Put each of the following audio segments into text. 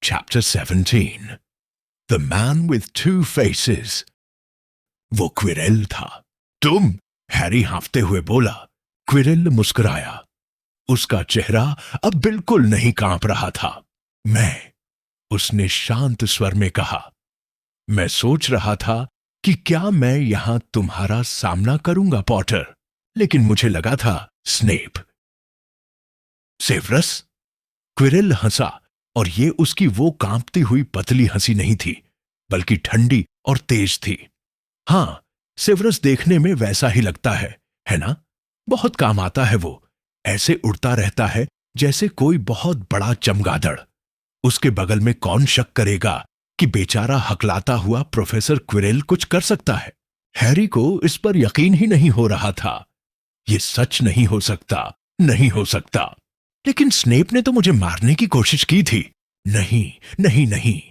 Chapter 17 The Man with Two Faces। वो क्विरेल था। तुम? हैरी हाँफते हुए बोला। क्विरेल मुस्कुराया। उसका चेहरा अब बिल्कुल नहीं कांप रहा था। मैं, उसने शांत स्वर में कहा। मैं सोच रहा था कि क्या मैं यहां तुम्हारा सामना करूंगा पॉटर, लेकिन मुझे लगा था स्नेप। सेवरस? क्विरेल हंसा, और ये उसकी वो कांपती हुई पतली हंसी नहीं थी, बल्कि ठंडी और तेज थी। हां, सेवरस देखने में वैसा ही लगता है ना? बहुत काम आता है वो। ऐसे उड़ता रहता है जैसे कोई बहुत बड़ा चमगादड़। उसके बगल में कौन शक करेगा कि बेचारा हकलाता हुआ प्रोफेसर क्विरेल कुछ कर सकता है। हैरी को इस पर यकीन ही नहीं हो रहा था। ये सच नहीं हो सकता, नहीं हो सकता। लेकिन स्नेप ने तो मुझे मारने की कोशिश की थी। नहीं, नहीं, नहीं,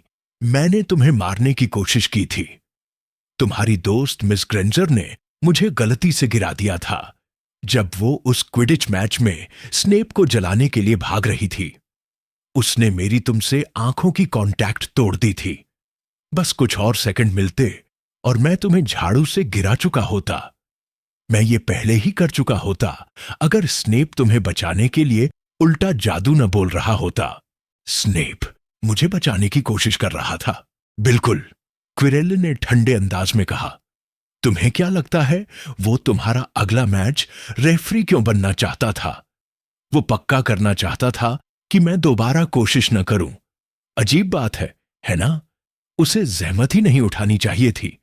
मैंने तुम्हें मारने की कोशिश की थी। तुम्हारी दोस्त मिस ग्रेंजर ने मुझे गलती से गिरा दिया था जब वो उस क्विडिच मैच में स्नेप को जलाने के लिए भाग रही थी। उसने मेरी तुमसे आंखों की कांटेक्ट तोड़ दी थी। बस कुछ और सेकंड मिलते और मैं तुम्हें झाड़ू से गिरा चुका होता। मैं ये पहले ही कर चुका होता अगर स्नेप तुम्हें बचाने के लिए उल्टा जादू न बोल रहा होता। स्नेप मुझे बचाने की कोशिश कर रहा था। बिल्कुल, क्विरेल ने ठंडे अंदाज में कहा। तुम्हें क्या लगता है वो तुम्हारा अगला मैच रेफरी क्यों बनना चाहता था? वो पक्का करना चाहता था कि मैं दोबारा कोशिश न करूं। अजीब बात है ना? उसे जहमत ही नहीं उठानी चाहिए थी।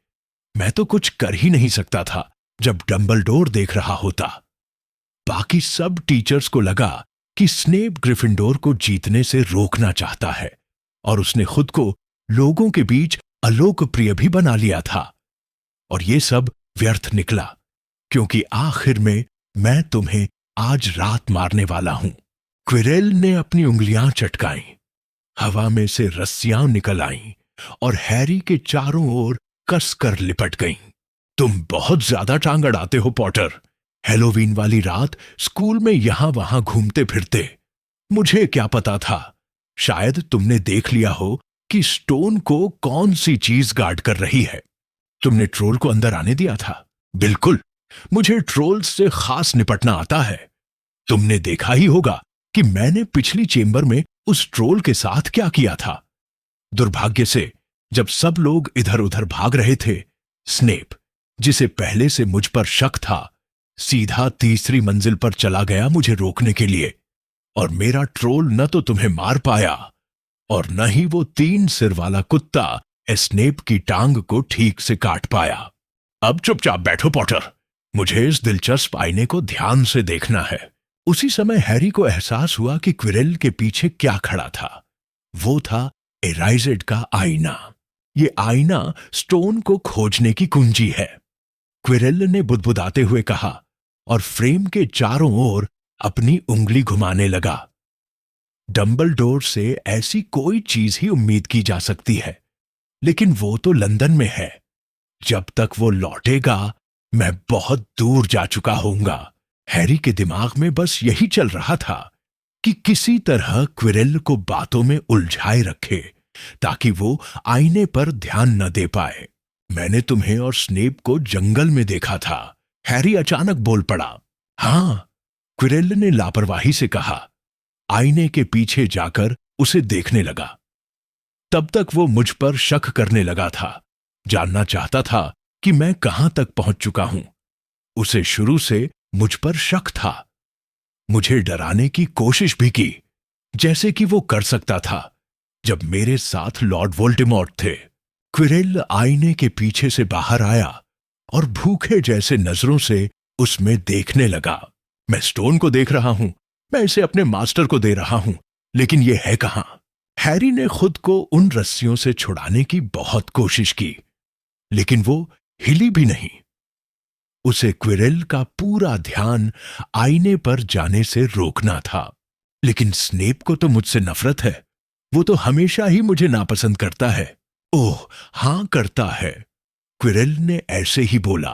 मैं तो कुछ कर ही नहीं सकता था जब डंबलडोर देख रहा होता। बाकी सब टीचर्स को लगा कि स्नेप ग्रिफिंडोर को जीतने से रोकना चाहता है, और उसने खुद को लोगों के बीच अलोकप्रिय भी बना लिया था। और ये सब व्यर्थ निकला, क्योंकि आखिर में मैं तुम्हें आज रात मारने वाला हूं। क्विरेल ने अपनी उंगलियां चटकाईं। हवा में से रस्सियां निकल आईं और हैरी के चारों ओर कसकर लिपट गईं। तुम बहुत ज्यादा टांग अड़ाते हो पॉटर। हैलोवीन वाली रात स्कूल में यहां वहां घूमते फिरते। मुझे क्या पता था? शायद तुमने देख लिया हो कि स्टोन को कौन सी चीज गार्ड कर रही है। तुमने ट्रोल को अंदर आने दिया था। बिल्कुल, मुझे ट्रोल्स से खास निपटना आता है। तुमने देखा ही होगा कि मैंने पिछली चेंबर में उस ट्रोल के साथ क्या किया था। दुर्भाग्य से जब सब लोग इधर उधर भाग रहे थे, स्नेप, जिसे पहले से मुझ पर शक था, सीधा तीसरी मंजिल पर चला गया मुझे रोकने के लिए। और मेरा ट्रोल न तो तुम्हें मार पाया और न ही वो 3 सिर वाला कुत्ता स्नेप की टांग को ठीक से काट पाया। अब चुपचाप बैठो पॉटर। मुझे इस दिलचस्प आईने को ध्यान से देखना है। उसी समय हैरी को एहसास हुआ कि क्विरेल के पीछे क्या खड़ा था। वो था एराइजेड का आईना। ये आईना स्टोन को खोजने की कुंजी है, क्विरेल ने बुदबुदाते हुए कहा, और फ्रेम के चारों ओर अपनी उंगली घुमाने लगा। डंबलडोर से ऐसी कोई चीज ही उम्मीद की जा सकती है, लेकिन वो तो लंदन में है। जब तक वो लौटेगा मैं बहुत दूर जा चुका होऊंगा। हैरी के दिमाग में बस यही चल रहा था कि किसी तरह क्विरेल को बातों में उलझाए रखे ताकि वो आईने पर ध्यान न दे पाए। मैंने तुम्हें और स्नेप को जंगल में देखा था, हैरी अचानक बोल पड़ा। हां, क्विरेल ने लापरवाही से कहा। आईने के पीछे जाकर उसे देखने लगा। तब तक वो मुझ पर शक करने लगा था, जानना चाहता था कि मैं कहां तक पहुंच चुका हूं। उसे शुरू से मुझ पर शक था। मुझे डराने की कोशिश भी की, जैसे कि वो कर सकता था जब मेरे साथ लॉर्ड वोल्डेमॉर्ट थे। क्विरेल आईने के पीछे से बाहर आया और भूखे जैसे नजरों से उसमें देखने लगा। मैं स्टोन को देख रहा हूं, मैं इसे अपने मास्टर को दे रहा हूं, लेकिन यह है कहां? हैरी ने खुद को उन रस्सियों से छुड़ाने की बहुत कोशिश की, लेकिन वो हिली भी नहीं। उसे क्विरेल का पूरा ध्यान आईने पर जाने से रोकना था। लेकिन स्नेप को तो मुझसे नफरत है। वो तो हमेशा ही मुझे नापसंद करता है। ओह हां, करता है। क्विरेल ने ऐसे ही बोला।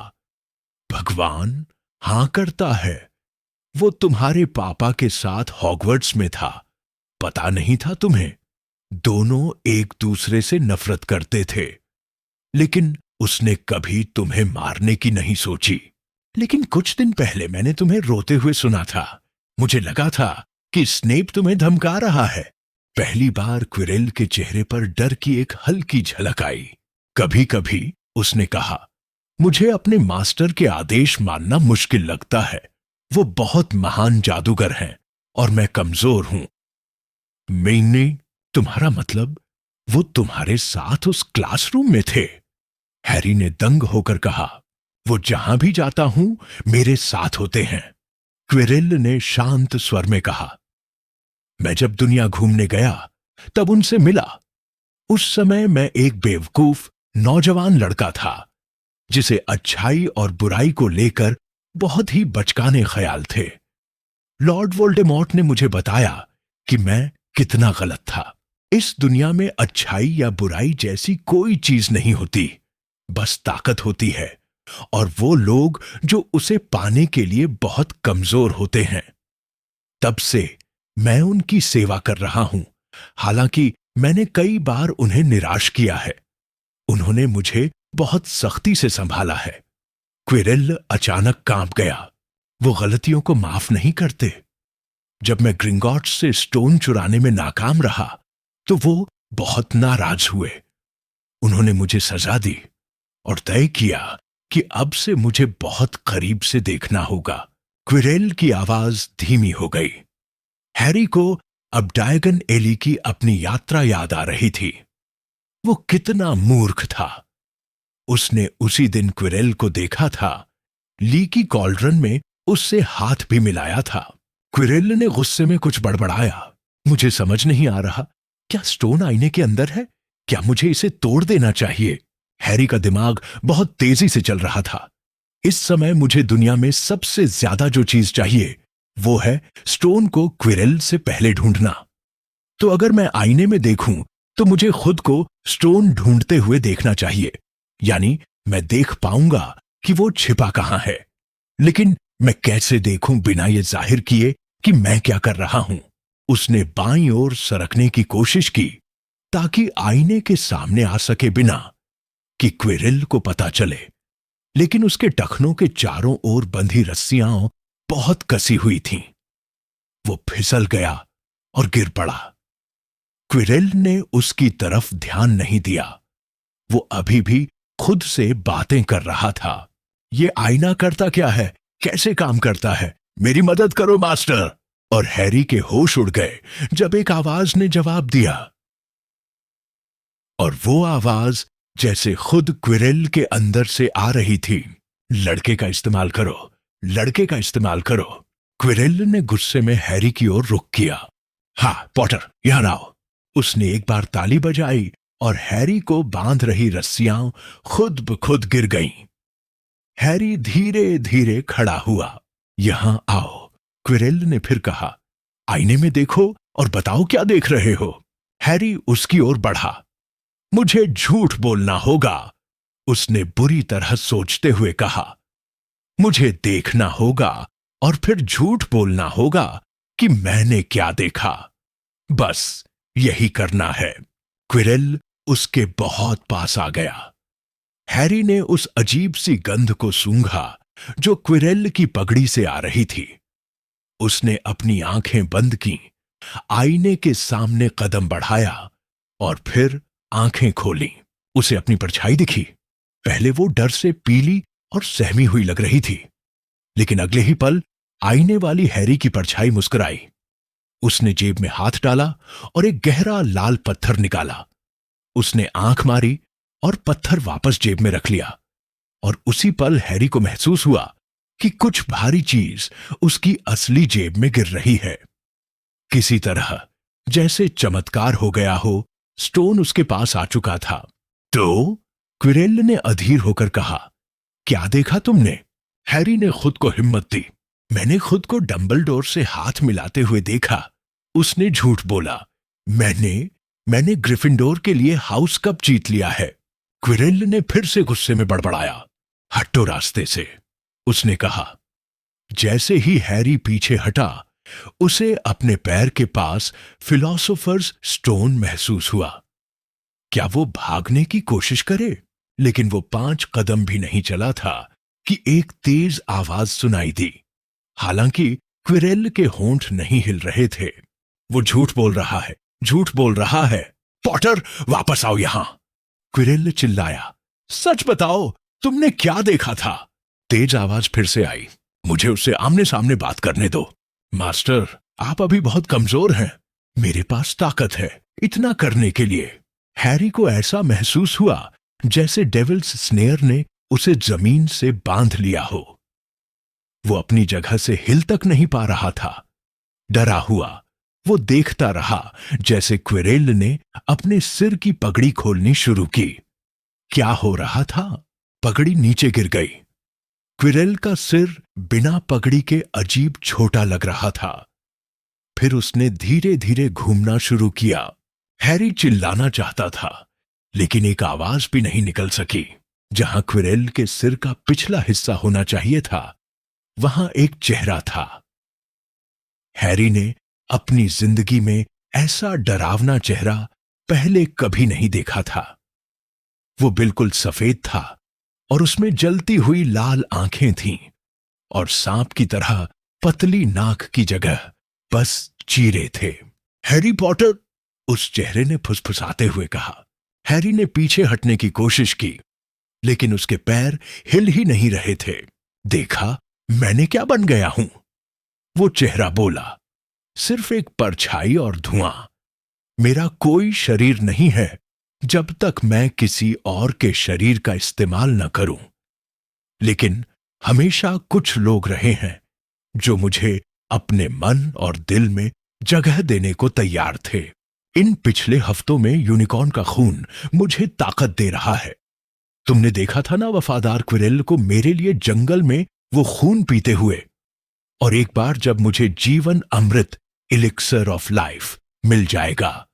भगवान, हां करता है। वो तुम्हारे पापा के साथ हॉगवर्ट्स में था, पता नहीं था तुम्हें? दोनों एक दूसरे से नफरत करते थे, लेकिन उसने कभी तुम्हें मारने की नहीं सोची। लेकिन कुछ दिन पहले मैंने तुम्हें रोते हुए सुना था। मुझे लगा था कि स्नेप तुम्हें धमका रहा है। पहली बार क्विरेल के चेहरे पर डर की एक हल्की झलक आई। कभी कभी उसने कहा, मुझे अपने मास्टर के आदेश मानना मुश्किल लगता है। वो बहुत महान जादूगर हैं और मैं कमजोर हूं। मैंने, तुम्हारा मतलब वो तुम्हारे साथ उस क्लासरूम में थे? हैरी ने दंग होकर कहा, वो जहां भी जाता हूं मेरे साथ होते हैं। क्विरेल ने शांत स्वर में कहा, मैं जब दुनिया घूमने गया तब उनसे मिला। उस समय मैं एक बेवकूफ नौजवान लड़का था जिसे अच्छाई और बुराई को लेकर बहुत ही बचकाने ख्याल थे। लॉर्ड वोल्डेमॉर्ट ने मुझे बताया कि मैं कितना गलत था। इस दुनिया में अच्छाई या बुराई जैसी कोई चीज नहीं होती, बस ताकत होती है, और वो लोग जो उसे पाने के लिए बहुत कमजोर होते हैं। तब से मैं उनकी सेवा कर रहा हूं, हालांकि मैंने कई बार उन्हें निराश किया है। उन्होंने मुझे बहुत सख्ती से संभाला है। क्विरेल अचानक कांप गया। वो गलतियों को माफ नहीं करते। जब मैं ग्रिंगॉट्स से स्टोन चुराने में नाकाम रहा तो वो बहुत नाराज हुए। उन्होंने मुझे सजा दी और तय किया कि अब से मुझे बहुत करीब से देखना होगा। क्विरेल की आवाज धीमी हो गई। हैरी को अब डायगन एली की अपनी यात्रा याद आ रही थी। वो कितना मूर्ख था। उसने उसी दिन क्विरेल को देखा था, लीकी कॉल्ड्रन में उससे हाथ भी मिलाया था। क्विरेल ने गुस्से में कुछ बड़बड़ाया, मुझे समझ नहीं आ रहा, क्या स्टोन आईने के अंदर है? क्या मुझे इसे तोड़ देना चाहिए? हैरी का दिमाग बहुत तेजी से चल रहा था। इस समय मुझे दुनिया में सबसे ज्यादा जो चीज चाहिए वो है स्टोन को क्विरेल से पहले ढूंढना। तो अगर मैं आईने में देखूं तो मुझे खुद को स्टोन ढूंढते हुए देखना चाहिए, यानी मैं देख पाऊंगा कि वो छिपा कहां है। लेकिन मैं कैसे देखूं बिना ये जाहिर किए कि मैं क्या कर रहा हूं? उसने बाईं ओर सरकने की कोशिश की ताकि आईने के सामने आ सके बिना कि क्विरेल को पता चले, लेकिन उसके टखनों के चारों ओर बंधी रस्सियां बहुत कसी हुई थीं। वो फिसल गया और गिर पड़ा। क्विरेल ने उसकी तरफ ध्यान नहीं दिया। वो अभी भी खुद से बातें कर रहा था। ये आईना करता क्या है? कैसे काम करता है? मेरी मदद करो मास्टर। और हैरी के होश उड़ गए जब एक आवाज ने जवाब दिया, और वो आवाज जैसे खुद क्विरेल के अंदर से आ रही थी। लड़के का इस्तेमाल करो, लड़के का इस्तेमाल करो। क्विरेल ने गुस्से में हैरी की ओर रुख किया। हाँ पॉटर, यहां आओ। उसने एक बार ताली बजाई और हैरी को बांध रही रस्सियां खुद ब खुद गिर गईं। हैरी धीरे धीरे खड़ा हुआ। यहां आओ, क्विरेल ने फिर कहा। आईने में देखो और बताओ क्या देख रहे हो। हैरी उसकी ओर बढ़ा। मुझे झूठ बोलना होगा, उसने बुरी तरह सोचते हुए कहा। मुझे देखना होगा और फिर झूठ बोलना होगा कि मैंने क्या देखा। बस यही करना है। क्विरेल उसके बहुत पास आ गया। हैरी ने उस अजीब सी गंध को सूंघा जो क्विरेल की पगड़ी से आ रही थी। उसने अपनी आंखें बंद की, आईने के सामने कदम बढ़ाया और फिर आंखें खोली। उसे अपनी परछाई दिखी। पहले वो डर से पीली और सहमी हुई लग रही थी, लेकिन अगले ही पल आईने वाली हैरी की परछाई मुस्कुराई। उसने जेब में हाथ डाला और एक गहरा लाल पत्थर निकाला। उसने आंख मारी और पत्थर वापस जेब में रख लिया, और उसी पल हैरी को महसूस हुआ कि कुछ भारी चीज उसकी असली जेब में गिर रही है। किसी तरह जैसे चमत्कार हो गया हो, स्टोन उसके पास आ चुका था। तो क्विरेल ने अधीर होकर कहा, क्या देखा तुमने? हैरी ने खुद को हिम्मत दी। मैंने खुद को डंबलडोर से हाथ मिलाते हुए देखा। उसने झूठ बोला। मैंने ग्रिफिंडोर के लिए हाउस कप जीत लिया है। क्विरेल ने फिर से गुस्से में बड़बड़ाया। हटो रास्ते से, उसने कहा। जैसे ही हैरी पीछे हटा, उसे अपने पैर के पास फिलोसोफर्स स्टोन महसूस हुआ। क्या वो भागने की कोशिश करे? लेकिन वो 5 कदम भी नहीं चला था कि एक तेज आवाज सुनाई दी। हालांकि क्विरेल के होंठ नहीं हिल रहे थे। वो झूठ बोल रहा है, झूठ बोल रहा है। पॉटर, वापस आओ यहां! क्विरेल चिल्लाया। सच बताओ, तुमने क्या देखा था? तेज आवाज फिर से आई। मुझे उससे आमने सामने बात करने दो। मास्टर, आप अभी बहुत कमजोर हैं। मेरे पास ताकत है इतना करने के लिए। हैरी को ऐसा महसूस हुआ जैसे डेविल्स स्नेयर ने उसे जमीन से बांध लिया हो। वो अपनी जगह से हिल तक नहीं पा रहा था। डरा हुआ वो देखता रहा जैसे क्विरेल ने अपने सिर की पगड़ी खोलनी शुरू की। क्या हो रहा था? पगड़ी नीचे गिर गई। क्विरेल का सिर बिना पगड़ी के अजीब छोटा लग रहा था। फिर उसने धीरे धीरे घूमना शुरू किया। हैरी चिल्लाना चाहता था, लेकिन एक आवाज भी नहीं निकल सकी। जहां क्विरेल के सिर का पिछला हिस्सा होना चाहिए था, वहां एक चेहरा था। हैरी ने अपनी जिंदगी में ऐसा डरावना चेहरा पहले कभी नहीं देखा था। वो बिल्कुल सफेद था और उसमें जलती हुई लाल आंखें थीं और सांप की तरह पतली नाक की जगह बस चीरे थे। हैरी पॉटर, उस चेहरे ने फुसफुसाते हुए कहा। हैरी ने पीछे हटने की कोशिश की, लेकिन उसके पैर हिल ही नहीं रहे थे। देखा, मैंने क्या बन गया हूं? वो चेहरा बोला। सिर्फ एक परछाई और धुआं। मेरा कोई शरीर नहीं है जब तक मैं किसी और के शरीर का इस्तेमाल न करूं। लेकिन हमेशा कुछ लोग रहे हैं जो मुझे अपने मन और दिल में जगह देने को तैयार थे। इन पिछले हफ्तों में यूनिकॉर्न का खून मुझे ताकत दे रहा है। तुमने देखा था ना वफादार क्विरेल को मेरे लिए जंगल में वो खून पीते हुए। और एक बार जब मुझे जीवन अमृत एलिक्सर ऑफ लाइफ मिल जाएगा,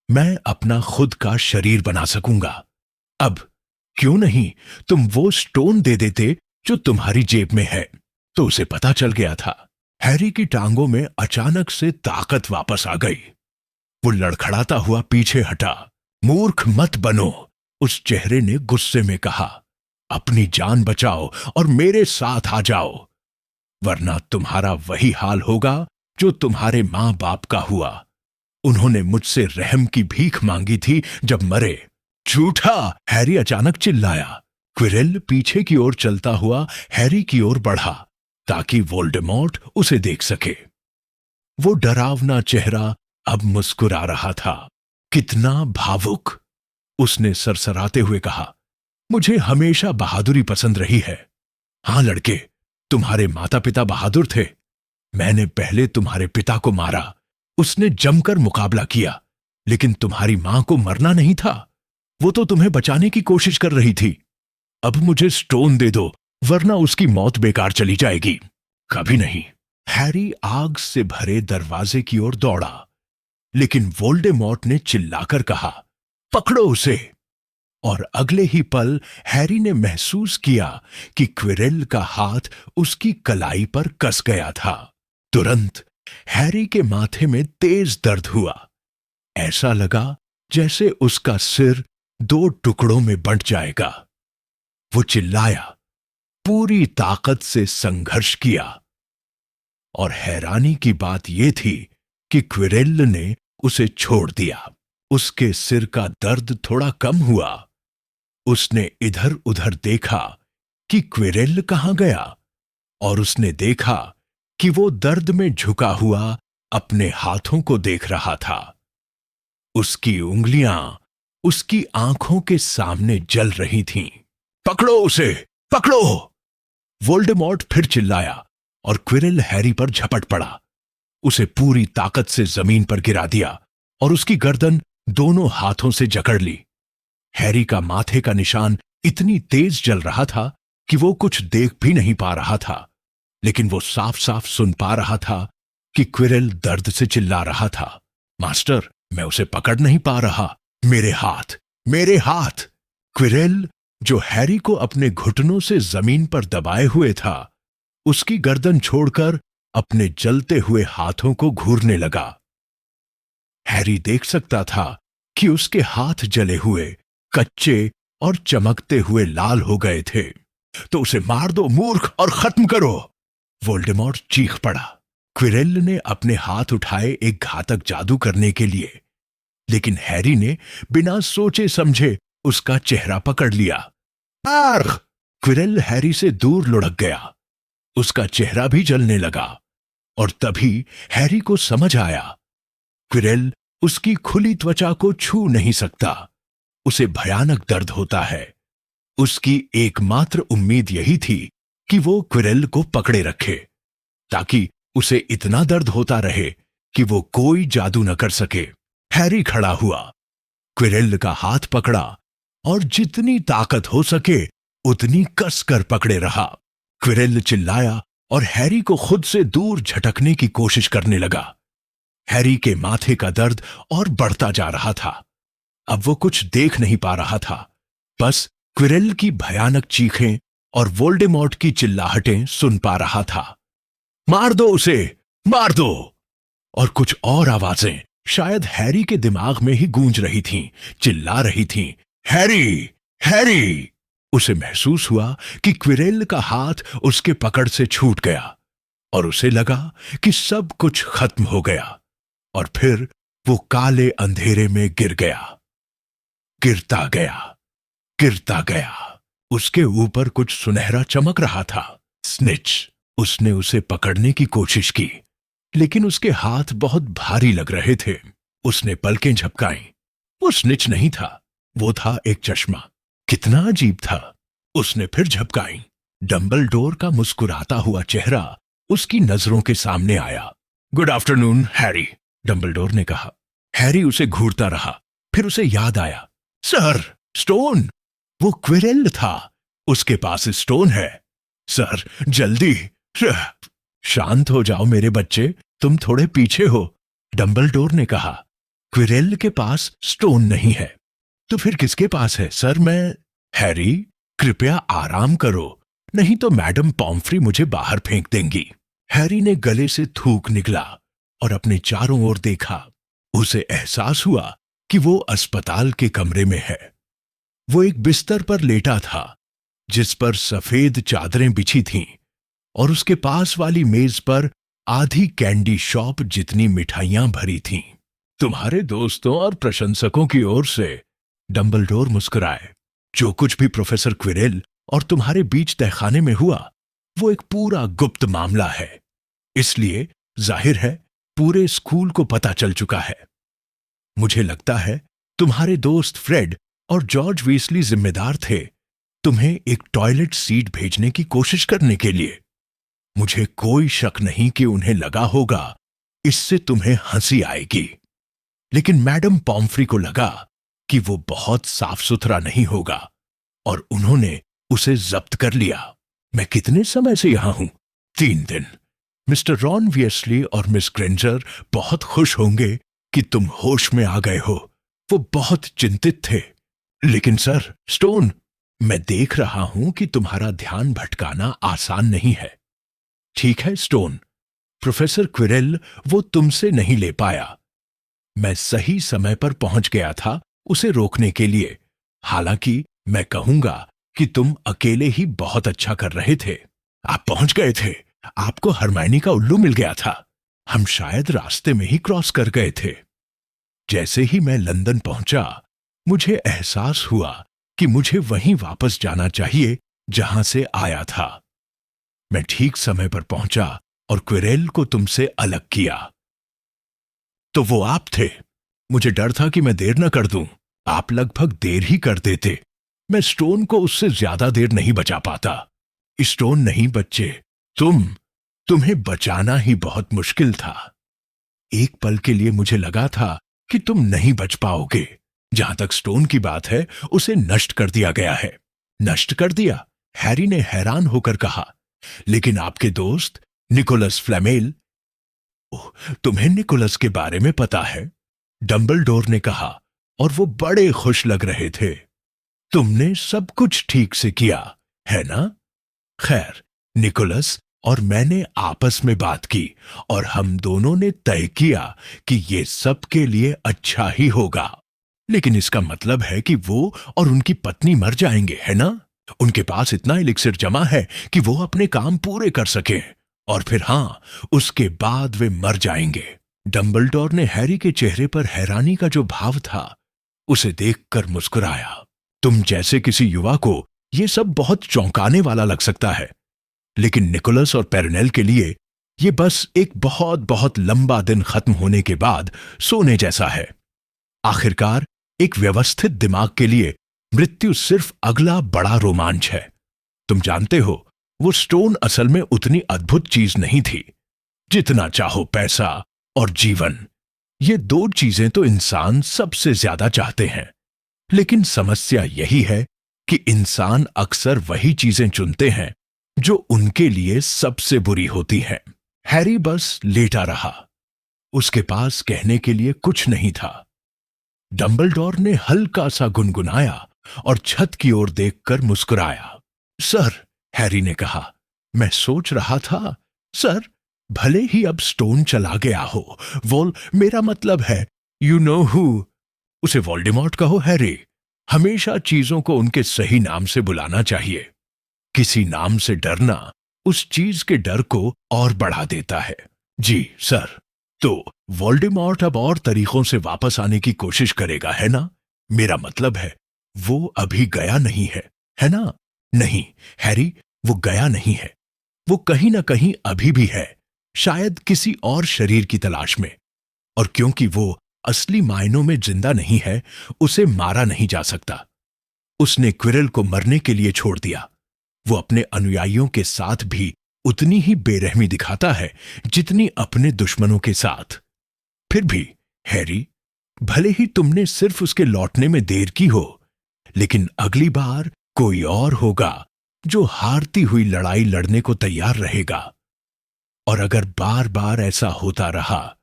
मैं अपना खुद का शरीर बना सकूंगा। अब क्यों नहीं तुम वो स्टोन दे देते जो तुम्हारी जेब में है? तो उसे पता चल गया था। हैरी की टांगों में अचानक से ताकत वापस आ गई। वो लड़खड़ाता हुआ पीछे हटा। मूर्ख मत बनो, उस चेहरे ने गुस्से में कहा। अपनी जान बचाओ और मेरे साथ आ जाओ, वरना तुम्हारा वही हाल होगा जो तुम्हारे मां बाप का हुआ। उन्होंने मुझसे रहम की भीख मांगी थी जब मरे। झूठा! हैरी अचानक चिल्लाया। क्विरेल पीछे की ओर चलता हुआ हैरी की ओर बढ़ा ताकि वोल्डेमॉर्ट उसे देख सके। वो डरावना चेहरा अब मुस्कुरा रहा था। कितना भावुक! उसने सरसराते हुए कहा। मुझे हमेशा बहादुरी पसंद रही है। हां लड़के, तुम्हारे माता पिता बहादुर थे। मैंने पहले तुम्हारे पिता को मारा। उसने जमकर मुकाबला किया, लेकिन तुम्हारी मां को मरना नहीं था। वो तो तुम्हें बचाने की कोशिश कर रही थी। अब मुझे स्टोन दे दो, वरना उसकी मौत बेकार चली जाएगी। कभी नहीं। हैरी आग से भरे दरवाजे की ओर दौड़ा, लेकिन वोल्डेमॉर्ट ने चिल्लाकर कहा, पकड़ो उसे। और अगले ही पल हैरी ने महसूस किया कि क्विरेल का हाथ उसकी कलाई पर कस गया था। तुरंत हैरी के माथे में तेज दर्द हुआ। ऐसा लगा जैसे उसका सिर 2 टुकड़ों में बंट जाएगा। वो चिल्लाया, पूरी ताकत से संघर्ष किया। और हैरानी की बात यह थी कि क्विरेल ने उसे छोड़ दिया। उसके सिर का दर्द थोड़ा कम हुआ। उसने इधर उधर देखा कि क्विरेल कहां गया, और उसने देखा कि वो दर्द में झुका हुआ अपने हाथों को देख रहा था। उसकी उंगलियां उसकी आंखों के सामने जल रही थीं। पकड़ो उसे, पकड़ो! वोल्डेमॉर्ट फिर चिल्लाया और क्विरेल हैरी पर झपट पड़ा। उसे पूरी ताकत से जमीन पर गिरा दिया और उसकी गर्दन दोनों हाथों से जकड़ ली। हैरी का माथे का निशान इतनी तेज जल रहा था कि वो कुछ देख भी नहीं पा रहा था, लेकिन वो साफ साफ सुन पा रहा था कि क्विरेल दर्द से चिल्ला रहा था, मास्टर, मैं उसे पकड़ नहीं पा रहा। मेरे हाथ, मेरे हाथ! क्विरेल, जो हैरी को अपने घुटनों से जमीन पर दबाए हुए था, उसकी गर्दन छोड़कर अपने जलते हुए हाथों को घूरने लगा। हैरी देख सकता था कि उसके हाथ जले हुए, कच्चे और चमकते हुए लाल हो गए थे। तो उसे मार दो मूर्ख और खत्म करो, वोल्डेमॉर्ट चीख पड़ा। क्विरेल ने अपने हाथ उठाए एक घातक जादू करने के लिए, लेकिन हैरी ने बिना सोचे समझे उसका चेहरा पकड़ लिया। आर्ग! क्विरेल हैरी से दूर लुढ़क गया। उसका चेहरा भी जलने लगा और तभी हैरी को समझ आया, क्विरेल उसकी खुली त्वचा को छू नहीं सकता। उसे भयानक दर्द होता है। उसकी एकमात्र उम्मीद यही थी कि वो क्विरेल को पकड़े रखे, ताकि उसे इतना दर्द होता रहे कि वो कोई जादू न कर सके। हैरी खड़ा हुआ, क्विरेल का हाथ पकड़ा और जितनी ताकत हो सके उतनी कसकर पकड़े रहा। क्विरेल चिल्लाया और हैरी को खुद से दूर झटकने की कोशिश करने लगा। हैरी के माथे का दर्द और बढ़ता जा रहा था। अब वो कुछ देख नहीं पा रहा था, बस क्विरेल की भयानक चीखें और वोल्डेमॉर्ट की चिल्लाहटें सुन पा रहा था। मार दो उसे, मार दो! और कुछ और आवाजें शायद हैरी के दिमाग में ही गूंज रही थीं, चिल्ला रही थीं, हैरी, हैरी! उसे महसूस हुआ कि क्विरेल का हाथ उसके पकड़ से छूट गया और उसे लगा कि सब कुछ खत्म हो गया। और फिर वो काले अंधेरे में गिर गया, गिरता गया, गिरता गया। उसके ऊपर कुछ सुनहरा चमक रहा था। स्निच! उसने उसे पकड़ने की कोशिश की, लेकिन उसके हाथ बहुत भारी लग रहे थे। उसने पलकें झपकाईं। वो स्निच नहीं था, वो था एक चश्मा। कितना अजीब था। उसने फिर झपकाईं। डंबलडोर का मुस्कुराता हुआ चेहरा उसकी नजरों के सामने आया। गुड आफ्टरनून, हैरी, डंबलडोर ने कहा। हैरी उसे घूरता रहा, फिर उसे याद आया, सर, स्टोन! वो क्विरेल था, उसके पास स्टोन है। सर, जल्दी! शांत हो जाओ मेरे बच्चे, तुम थोड़े पीछे हो, डंबलडोर ने कहा। क्विरेल के पास स्टोन नहीं है, तो फिर किसके पास है, सर? मैं... हैरी, कृपया आराम करो, नहीं तो मैडम पॉम्फ्री मुझे बाहर फेंक देंगी। हैरी ने गले से थूक निकला और अपने चारों ओर देखा। उसे एहसास हुआ कि वो अस्पताल के कमरे में है। वो एक बिस्तर पर लेटा था, जिस पर सफेद चादरें बिछी थीं, और उसके पास वाली मेज पर आधी कैंडी शॉप जितनी मिठाइयां भरी थीं। तुम्हारे दोस्तों और प्रशंसकों की ओर से, डंबलडोर मुस्कुराए। जो कुछ भी प्रोफेसर क्विरेल और तुम्हारे बीच तहखाने में हुआ, वो एक पूरा गुप्त मामला है, इसलिए जाहिर है पूरे स्कूल को पता चल चुका है। मुझे लगता है तुम्हारे दोस्त फ्रेड और जॉर्ज वीसली जिम्मेदार थे तुम्हें एक टॉयलेट सीट भेजने की कोशिश करने के लिए। मुझे कोई शक नहीं कि उन्हें लगा होगा इससे तुम्हें हंसी आएगी, लेकिन मैडम पॉम्फ्री को लगा कि वो बहुत साफ सुथरा नहीं होगा और उन्होंने उसे जब्त कर लिया। मैं कितने समय से यहां हूं? 3 दिन। मिस्टर रॉन वीएसली और मिस ग्रेंजर बहुत खुश होंगे कि तुम होश में आ गए हो। वो बहुत चिंतित थे। लेकिन सर, स्टोन, मैं देख रहा हूं कि तुम्हारा ध्यान भटकाना आसान नहीं है। ठीक है स्टोन, प्रोफेसर क्विरेल वो तुमसे नहीं ले पाया। मैं सही समय पर पहुंच गया था उसे रोकने के लिए। हालांकि मैं कहूंगा कि तुम अकेले ही बहुत अच्छा कर रहे थे। आप पहुंच गए थे, आपको हरमाइनी का उल्लू मिल गया था। हम शायद रास्ते में ही क्रॉस कर गए थे। जैसे ही मैं लंदन पहुंचा, मुझे एहसास हुआ कि मुझे वहीं वापस जाना चाहिए जहां से आया था। मैं ठीक समय पर पहुंचा और क्विरेल को तुमसे अलग किया। तो वो आप थे। मुझे डर था कि मैं देर न कर दूं। आप लगभग देर ही कर देते। मैं स्टोन को उससे ज्यादा देर नहीं बचा पाता। स्टोन नहीं बच्चे, तुम्हें बचाना ही बहुत मुश्किल था। एक पल के लिए मुझे लगा था कि तुम नहीं बच पाओगे। जहां तक स्टोन की बात है, उसे नष्ट कर दिया गया है। नष्ट कर दिया? हैरी ने हैरान होकर कहा। लेकिन आपके दोस्त निकोलस फ्लेमेल... ओह, तुम्हें निकोलस के बारे में पता है? डंबलडोर ने कहा, और वो बड़े खुश लग रहे थे। तुमने सब कुछ ठीक से किया, है ना? खैर, निकोलस और मैंने आपस में बात की और हम दोनों ने तय किया कि ये सबके लिए अच्छा ही होगा। लेकिन इसका मतलब है कि वो और उनकी पत्नी मर जाएंगे, है ना? उनके पास इतना एलिक्सिर जमा है कि वो अपने काम पूरे कर सके, और फिर हाँ, उसके बाद वे मर जाएंगे। डंबलडोर ने हैरी के चेहरे पर हैरानी का जो भाव था उसे देखकर मुस्कुराया। तुम जैसे किसी युवा को ये सब बहुत चौंकाने वाला लग सकता है, लेकिन निकोलस और पेरनेल के लिए ये बस एक बहुत बहुत लंबा दिन खत्म होने के बाद सोने जैसा है। आखिरकार एक व्यवस्थित दिमाग के लिए मृत्यु सिर्फ अगला बड़ा रोमांच है। तुम जानते हो, वो स्टोन असल में उतनी अद्भुत चीज नहीं थी जितना चाहो पैसा और जीवन। ये दो चीजें तो इंसान सबसे ज्यादा चाहते हैं, लेकिन समस्या यही है कि इंसान अक्सर वही चीजें चुनते हैं जो उनके लिए सबसे बुरी होती हैं। हैरी बस लेटा रहा। उसके पास कहने के लिए कुछ नहीं था। डंबलडोर ने हल्का सा गुनगुनाया और छत की ओर देखकर मुस्कुराया। सर, हैरी ने कहा, मैं सोच रहा था, सर, भले ही अब स्टोन चला गया हो, मेरा मतलब है, यू नो हु। उसे वोल्डेमॉर्ट कहो हैरी। हमेशा चीजों को उनके सही नाम से बुलाना चाहिए। किसी नाम से डरना उस चीज के डर को और बढ़ा देता है। जी सर। तो वोल्डेमॉर्ट अब और तरीकों से वापस आने की कोशिश करेगा, है ना? मेरा मतलब है, वो अभी गया नहीं है ना? नहीं हैरी, वो गया नहीं है। वो कहीं ना कहीं अभी भी है, शायद किसी और शरीर की तलाश में। और क्योंकि वो असली मायनों में जिंदा नहीं है, उसे मारा नहीं जा सकता। उसने क्विरल को मरने के लिए छोड़ दिया। वो अपने अनुयायियों के साथ भी उतनी ही बेरहमी दिखाता है जितनी अपने दुश्मनों के साथ। फिर भी हैरी, भले ही तुमने सिर्फ उसके लौटने में देर की हो, लेकिन अगली बार कोई और होगा जो हारती हुई लड़ाई लड़ने को तैयार रहेगा। और अगर बार बार ऐसा होता रहा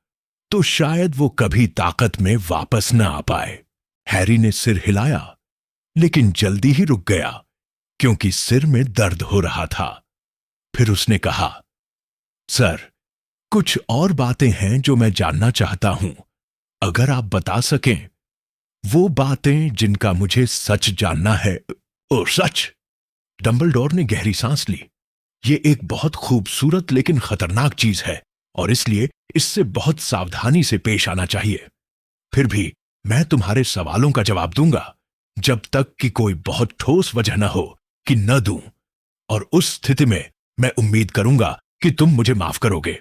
तो शायद वो कभी ताकत में वापस न आ पाए। हैरी ने सिर हिलाया, लेकिन जल्दी ही रुक गया क्योंकि सिर में दर्द हो रहा था। फिर उसने कहा, सर, कुछ और बातें हैं जो मैं जानना चाहता हूं। अगर आप बता सकें, वो बातें जिनका मुझे सच जानना है। ओ सच? डंबलडोर ने गहरी सांस ली। ये एक बहुत खूबसूरत लेकिन खतरनाक चीज है, और इसलिए इससे बहुत सावधानी से पेश आना चाहिए। फिर भी मैं तुम्हारे सवालों का जवाब दूंगा जब तक कि कोई बहुत ठोस वजह न हो कि न दूं, और उस स्थिति में मैं उम्मीद करूंगा कि तुम मुझे माफ करोगे।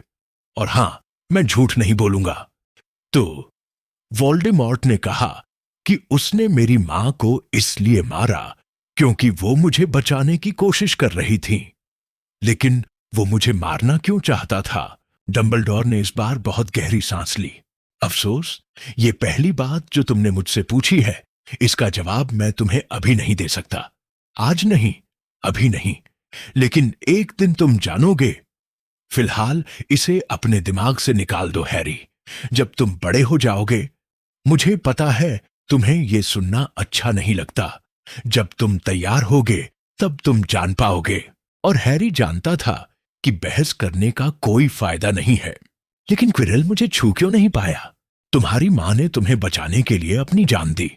और हां, मैं झूठ नहीं बोलूंगा। तो वोल्डेमॉर्ट ने कहा कि उसने मेरी मां को इसलिए मारा क्योंकि वो मुझे बचाने की कोशिश कर रही थी। लेकिन वो मुझे मारना क्यों चाहता था? डंबलडोर ने इस बार बहुत गहरी सांस ली। अफसोस, ये पहली बात जो तुमने मुझसे पूछी है, इसका जवाब मैं तुम्हें अभी नहीं दे सकता। आज नहीं, अभी नहीं, लेकिन एक दिन तुम जानोगे। फिलहाल इसे अपने दिमाग से निकाल दो हैरी। जब तुम बड़े हो जाओगे, मुझे पता है तुम्हें यह सुनना अच्छा नहीं लगता। जब तुम तैयार होगे तब तुम जान पाओगे। और हैरी जानता था कि बहस करने का कोई फायदा नहीं है। लेकिन क्विरल मुझे छू क्यों नहीं पाया? तुम्हारी मां ने तुम्हें बचाने के लिए अपनी जान दी।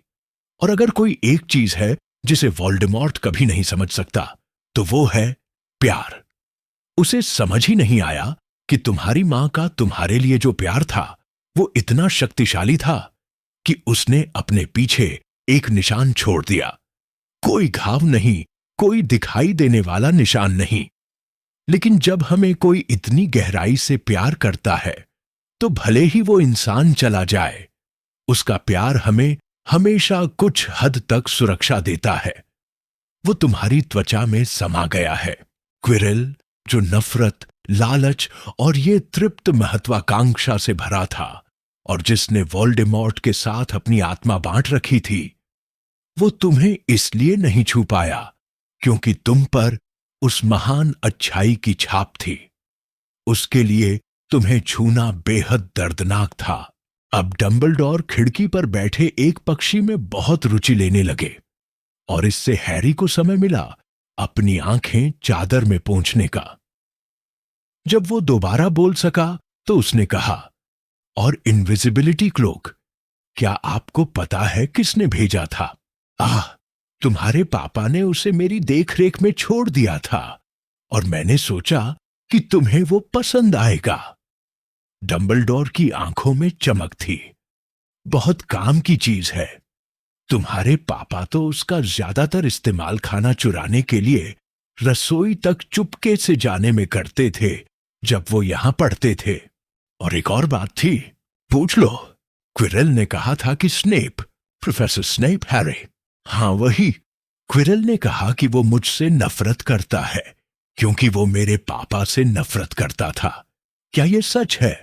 और अगर कोई एक चीज है जिसे वोल्डेमॉर्ट कभी नहीं समझ सकता, तो वो है प्यार। उसे समझ ही नहीं आया कि तुम्हारी मां का तुम्हारे लिए जो प्यार था, वो इतना शक्तिशाली था कि उसने अपने पीछे एक निशान छोड़ दिया। कोई घाव नहीं, कोई दिखाई देने वाला निशान नहीं। लेकिन जब हमें कोई इतनी गहराई से प्यार करता है, तो भले ही वो इंसान चला जाए, उसका प्यार हमें हमेशा कुछ हद तक सुरक्षा देता है। वो तुम्हारी त्वचा में समा गया है। क्विरल, जो नफरत, लालच और ये तृप्त महत्वाकांक्षा से भरा था, और जिसने वोल्डेमॉर्ट के साथ अपनी आत्मा बांट रखी थी, वो तुम्हें इसलिए नहीं छू पाया क्योंकि तुम पर उस महान अच्छाई की छाप थी। उसके लिए तुम्हें छूना बेहद दर्दनाक था। अब डंबलडोर खिड़की पर बैठे एक पक्षी में बहुत रुचि लेने लगे, और इससे हैरी को समय मिला अपनी आंखें चादर में पोंछने का। जब वो दोबारा बोल सका तो उसने कहा, और इनविजिबिलिटी क्लोक, क्या आपको पता है किसने भेजा था? आह, तुम्हारे पापा ने उसे मेरी देखरेख में छोड़ दिया था और मैंने सोचा कि तुम्हें वो पसंद आएगा। डंबलडोर की आंखों में चमक थी। बहुत काम की चीज है। तुम्हारे पापा तो उसका ज्यादातर इस्तेमाल खाना चुराने के लिए रसोई तक चुपके से जाने में करते थे जब वो यहां पढ़ते थे। और एक और बात थी, पूछ लो। क्विरल ने कहा था कि स्नेप, प्रोफेसर स्नेप, हैरी। हाँ वही। क्विरल ने कहा कि वो मुझसे नफरत करता है क्योंकि वो मेरे पापा से नफरत करता था। क्या ये सच है?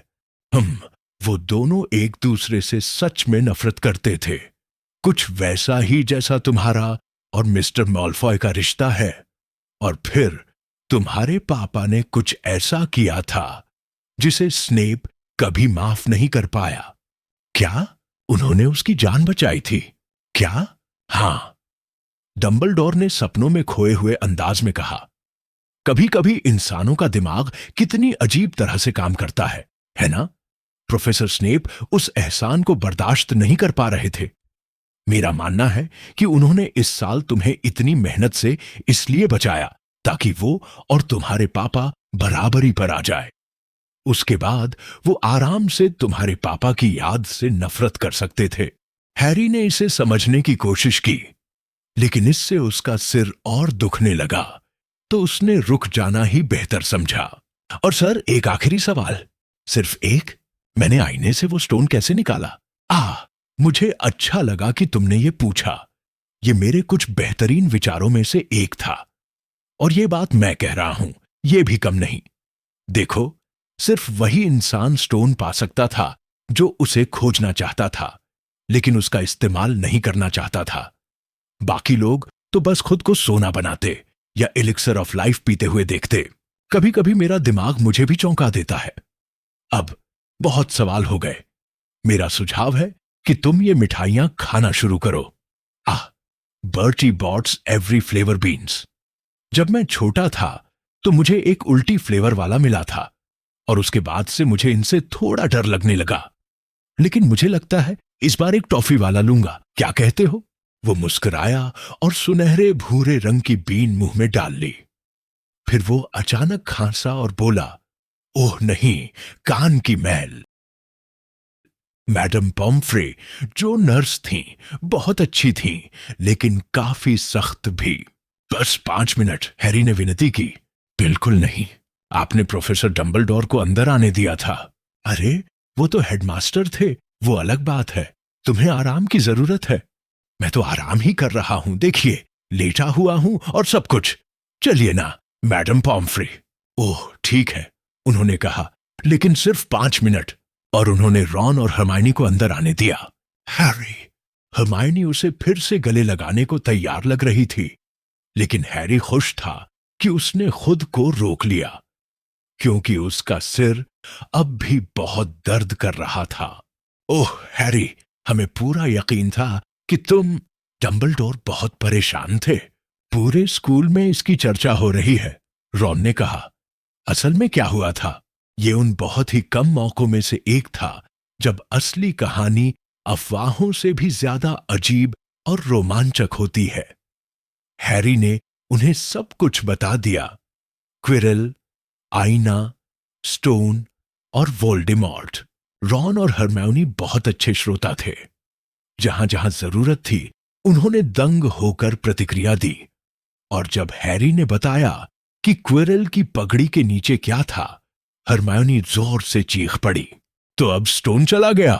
वो दोनों एक दूसरे से सच में नफरत करते थे। कुछ वैसा ही जैसा तुम्हारा और मिस्टर मॉलफॉय का रिश्ता है। और फिर तुम्हारे पापा ने कुछ ऐसा किया था जिसे स्नेप कभी माफ नहीं कर पाया। क्या उन्होंने उसकी जान बचाई थी? क्या? हां, डंबलडोर ने सपनों में खोए हुए अंदाज में कहा। कभी कभी इंसानों का दिमाग कितनी अजीब तरह से काम करता है ना? प्रोफेसर स्नेप उस एहसान को बर्दाश्त नहीं कर पा रहे थे। मेरा मानना है कि उन्होंने इस साल तुम्हें इतनी मेहनत से इसलिए बचाया ताकि वो और तुम्हारे पापा बराबरी पर आ जाए। उसके बाद वो आराम से तुम्हारे पापा की याद से नफरत कर सकते थे। हैरी ने इसे समझने की कोशिश की, लेकिन इससे उसका सिर और दुखने लगा, तो उसने रुक जाना ही बेहतर समझा। और सर, एक आखिरी सवाल। सिर्फ एक? मैंने आईने से वो स्टोन कैसे निकाला? मुझे अच्छा लगा कि तुमने ये पूछा। ये मेरे कुछ बेहतरीन विचारों में से एक था। और ये बात मैं कह रहा हूं, ये भी कम नहीं। देखो, सिर्फ वही इंसान स्टोन पा सकता था जो उसे खोजना चाहता था, लेकिन उसका इस्तेमाल नहीं करना चाहता था। बाकी लोग तो बस खुद को सोना बनाते या एलिक्सर ऑफ लाइफ पीते हुए देखते। कभी कभी मेरा दिमाग मुझे भी चौंका देता है। अब बहुत सवाल हो गए। मेरा सुझाव है कि तुम ये मिठाइयां खाना शुरू करो। Bertie bots every flavour beans. जब मैं छोटा था तो मुझे एक उल्टी फ्लेवर वाला मिला था और उसके बाद से मुझे इनसे थोड़ा डर लगने लगा। लेकिन मुझे लगता है इस बार एक टॉफी वाला लूंगा, क्या कहते हो? वो मुस्कुराया और सुनहरे भूरे रंग की बीन मुंह में डाल ली। फिर वो अचानक खांसा और बोला, ओह नहीं, कान की मैल। मैडम पॉम्फ्रे, जो नर्स थीं, बहुत अच्छी थीं, लेकिन काफी सख्त भी। बस 5 मिनट, हैरी ने विनती की। बिल्कुल नहीं, आपने प्रोफेसर डंबलडोर को अंदर आने दिया था। अरे, वो तो हेडमास्टर थे, वो अलग बात है। तुम्हें आराम की जरूरत है। मैं तो आराम ही कर रहा हूं, देखिए, लेटा हुआ हूं और सब कुछ। चलिए ना, मैडम पॉम्फ्रे। ओह ठीक है, उन्होंने कहा, लेकिन सिर्फ 5 मिनट। और उन्होंने रॉन और हरमाइनी को अंदर आने दिया। हैरी, हरमाइनी उसे फिर से गले लगाने को तैयार लग रही थी, लेकिन हैरी खुश था कि उसने खुद को रोक लिया, क्योंकि उसका सिर अब भी बहुत दर्द कर रहा था। ओह हैरी, हमें पूरा यकीन था कि तुम। डंबलडोर बहुत परेशान थे। पूरे स्कूल में इसकी चर्चा हो रही है, रॉन ने कहा। असल में क्या हुआ था, ये उन बहुत ही कम मौकों में से एक था जब असली कहानी अफवाहों से भी ज्यादा अजीब और रोमांचक होती है। हैरी ने उन्हें सब कुछ बता दिया। क्विरल, आईना, स्टोन और वोल्डेमॉर्ट। रॉन और हरमायोनी बहुत अच्छे श्रोता थे। जहां जहां जरूरत थी उन्होंने दंग होकर प्रतिक्रिया दी। और जब हैरी ने बताया कि क्विरल की पगड़ी के नीचे क्या था, हरमायोनी जोर से चीख पड़ी। तो अब स्टोन चला गया,